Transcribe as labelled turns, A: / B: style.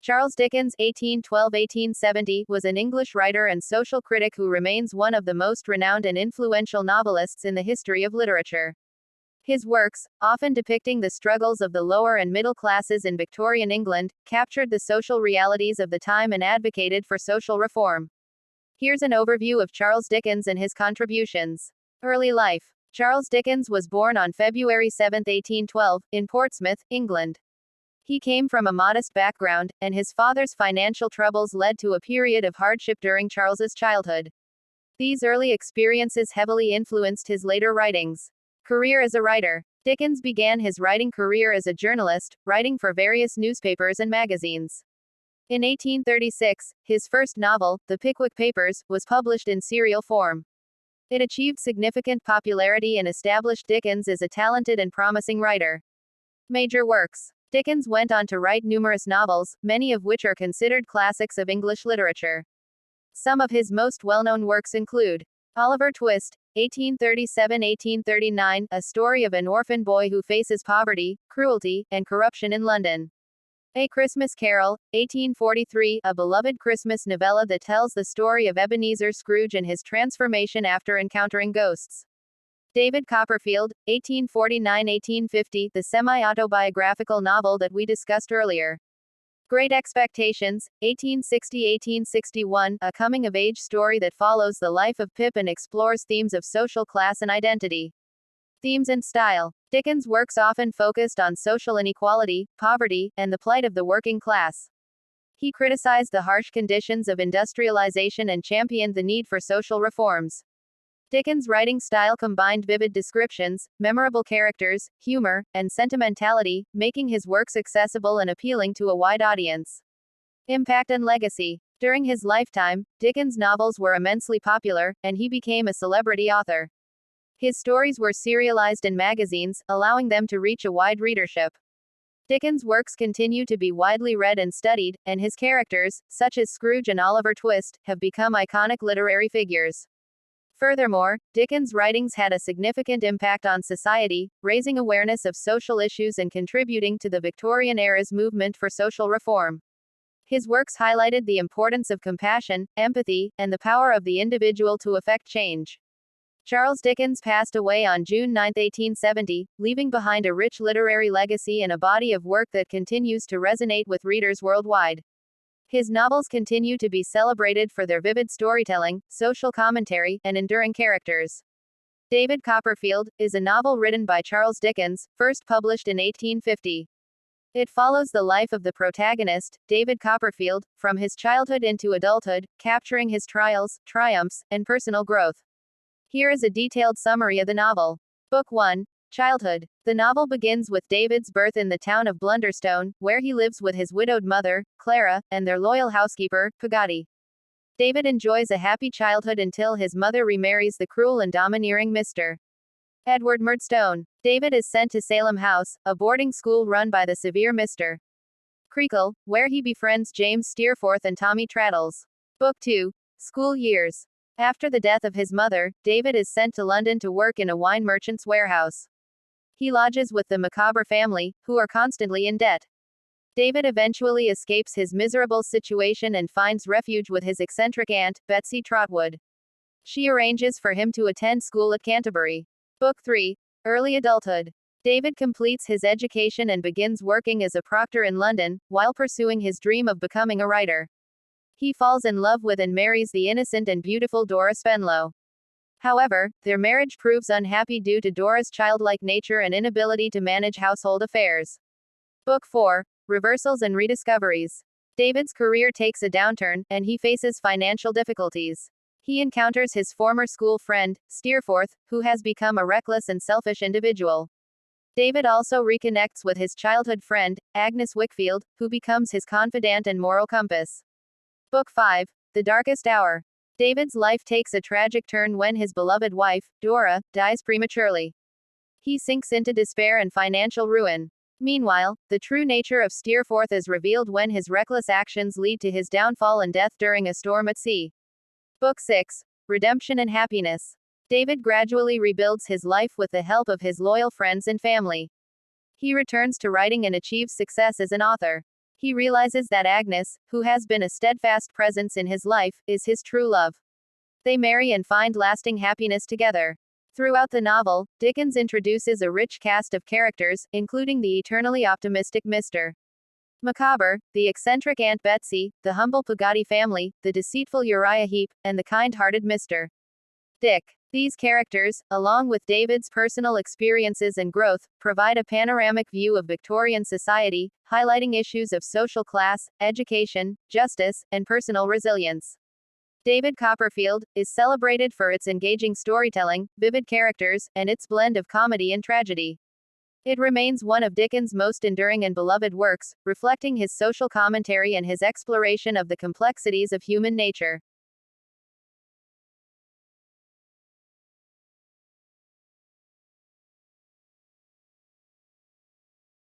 A: Charles Dickens (1812–1870) was an English writer and social critic who remains one of the most renowned and influential novelists in the history of literature. His works, often depicting the struggles of the lower and middle classes in Victorian England, captured the social realities of the time and advocated for social reform. Here's an overview of Charles Dickens and his contributions. Early life. Charles Dickens was born on February 7, 1812, in Portsmouth, England. He came from a modest background, and his father's financial troubles led to a period of hardship during Charles's childhood. These early experiences heavily influenced his later writings. Career as a writer. Dickens began his writing career as a journalist, writing for various newspapers and magazines. In 1836, his first novel, The Pickwick Papers, was published in serial form. It achieved significant popularity and established Dickens as a talented and promising writer. Major works. Dickens went on to write numerous novels, many of which are considered classics of English literature. Some of his most well-known works include Oliver Twist, 1837–1839, a story of an orphan boy who faces poverty, cruelty, and corruption in London. A Christmas Carol, 1843, a beloved Christmas novella that tells the story of Ebenezer Scrooge and his transformation after encountering ghosts. David Copperfield, 1849–1850, the semi-autobiographical novel that we discussed earlier. Great Expectations, 1860–1861, a coming-of-age story that follows the life of Pip and explores themes of social class and identity. Themes and style. Dickens' works often focused on social inequality, poverty, and the plight of the working class. He criticized the harsh conditions of industrialization and championed the need for social reforms. Dickens' writing style combined vivid descriptions, memorable characters, humor, and sentimentality, making his works accessible and appealing to a wide audience. Impact and legacy. During his lifetime, Dickens' novels were immensely popular, and he became a celebrity author. His stories were serialized in magazines, allowing them to reach a wide readership. Dickens' works continue to be widely read and studied, and his characters, such as Scrooge and Oliver Twist, have become iconic literary figures. Furthermore, Dickens' writings had a significant impact on society, raising awareness of social issues and contributing to the Victorian era's movement for social reform. His works highlighted the importance of compassion, empathy, and the power of the individual to effect change. Charles Dickens passed away on June 9, 1870, leaving behind a rich literary legacy and a body of work that continues to resonate with readers worldwide. His novels continue to be celebrated for their vivid storytelling, social commentary, and enduring characters. David Copperfield is a novel written by Charles Dickens, first published in 1850. It follows the life of the protagonist, David Copperfield, from his childhood into adulthood, capturing his trials, triumphs, and personal growth. Here is a detailed summary of the novel. Book 1. Childhood. The novel begins with David's birth in the town of Blunderstone, where he lives with his widowed mother, Clara, and their loyal housekeeper, Peggotty. David enjoys a happy childhood until his mother remarries the cruel and domineering Mr. Edward Murdstone. David is sent to Salem House, a boarding school run by the severe Mr. Creakle, where he befriends James Steerforth and Tommy Traddles. Book 2. School years. After the death of his mother, David is sent to London to work in a wine merchant's warehouse. He lodges with the Micawber family, who are constantly in debt. David eventually escapes his miserable situation and finds refuge with his eccentric aunt, Betsy Trotwood. She arranges for him to attend school at Canterbury. Book 3. Early adulthood. David completes his education and begins working as a proctor in London, while pursuing his dream of becoming a writer. He falls in love with and marries the innocent and beautiful Dora Spenlow. However, their marriage proves unhappy due to Dora's childlike nature and inability to manage household affairs. Book 4. Reversals and Rediscoveries. David's career takes a downturn, and he faces financial difficulties. He encounters his former school friend, Steerforth, who has become a reckless and selfish individual. David also reconnects with his childhood friend, Agnes Wickfield, who becomes his confidant and moral compass. Book 5. The Darkest Hour. David's life takes a tragic turn when his beloved wife, Dora, dies prematurely. He sinks into despair and financial ruin. Meanwhile, the true nature of Steerforth is revealed when his reckless actions lead to his downfall and death during a storm at sea. Book 6. Redemption and Happiness. David gradually rebuilds his life with the help of his loyal friends and family. He returns to writing and achieves success as an author. He realizes that Agnes, who has been a steadfast presence in his life, is his true love. They marry and find lasting happiness together. Throughout the novel, Dickens introduces a rich cast of characters, including the eternally optimistic Mr. Micawber, the eccentric Aunt Betsy, the humble Peggotty family, the deceitful Uriah Heep, and the kind-hearted Mr. Dick. These characters, along with David's personal experiences and growth, provide a panoramic view of Victorian society, highlighting issues of social class, education, justice, and personal resilience. David Copperfield is celebrated for its engaging storytelling, vivid characters, and its blend of comedy and tragedy. It remains one of Dickens' most enduring and beloved works, reflecting his social commentary and his exploration of the complexities of human nature.